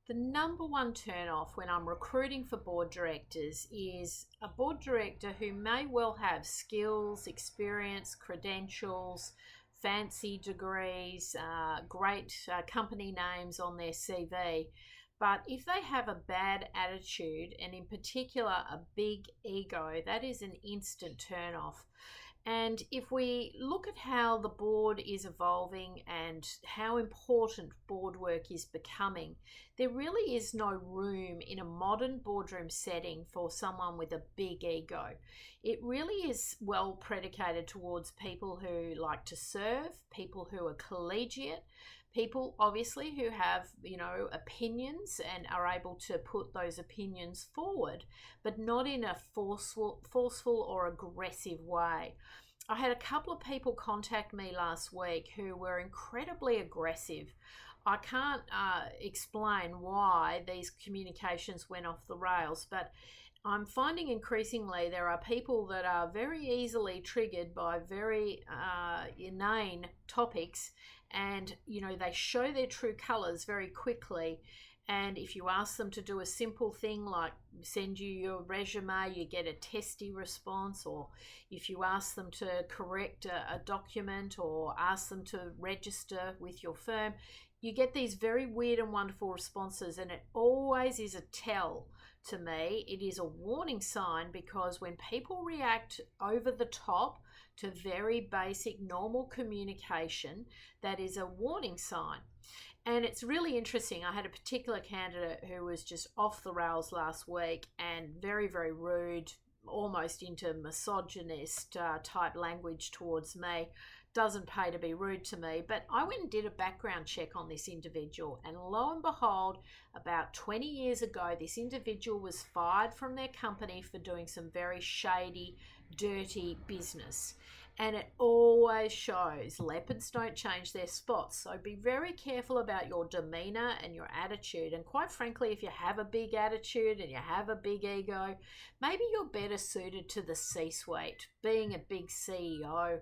The number one turn off when I'm recruiting for board directors is a board director who may well have skills, experience, credentials, fancy degrees, great company names on their CV. But if they have a bad attitude, and in particular a big ego, that is an instant turn off. And if we look at how the board is evolving and how important board work is becoming, there really is no room in a modern boardroom setting for someone with a big ego. It really is well predicated towards people who like to serve, people who are collegiate, people obviously who have, opinions and are able to put those opinions forward, but not in a forceful or aggressive way. I had a couple of people contact me last week who were incredibly aggressive. I can't explain why these communications went off the rails, but I'm finding increasingly there are people that are very easily triggered by very inane topics, and they show their true colors very quickly. And if you ask them to do a simple thing like send you your resume, you get a testy response. Or if you ask them to correct a document or ask them to register with your firm, you get these very weird and wonderful responses. And it always is a tell to me. It is a warning sign, because when people react over the top to very basic normal communication, that is a warning sign. And it's really interesting. I had a particular candidate who was just off the rails last week and very, very rude, almost into misogynist type language towards me. Doesn't pay to be rude to me, but I went and did a background check on this individual, and lo and behold, about 20 years ago, this individual was fired from their company for doing some very shady, dirty business. And it always shows leopards don't change their spots. So be very careful about your demeanor and your attitude. And quite frankly, if you have a big attitude and you have a big ego, maybe you're better suited to the C-suite, being a big CEO,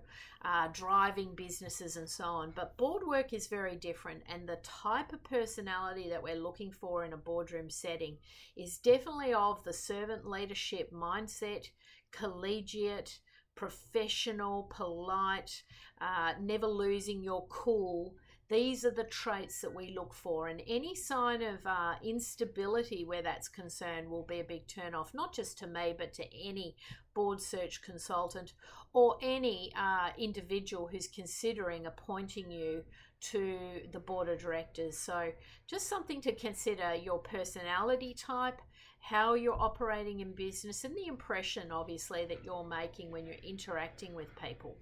driving businesses and so on. But board work is very different. And the type of personality that we're looking for in a boardroom setting is definitely of the servant leadership mindset, collegiate, professional, polite, never losing your cool. These are the traits that we look for, and any sign of instability where that's concerned will be a big turn off, not just to me, but to any board search consultant or any individual who's considering appointing you to the board of directors. So just something to consider: your personality type, how you're operating in business, and the impression, obviously, that you're making when you're interacting with people.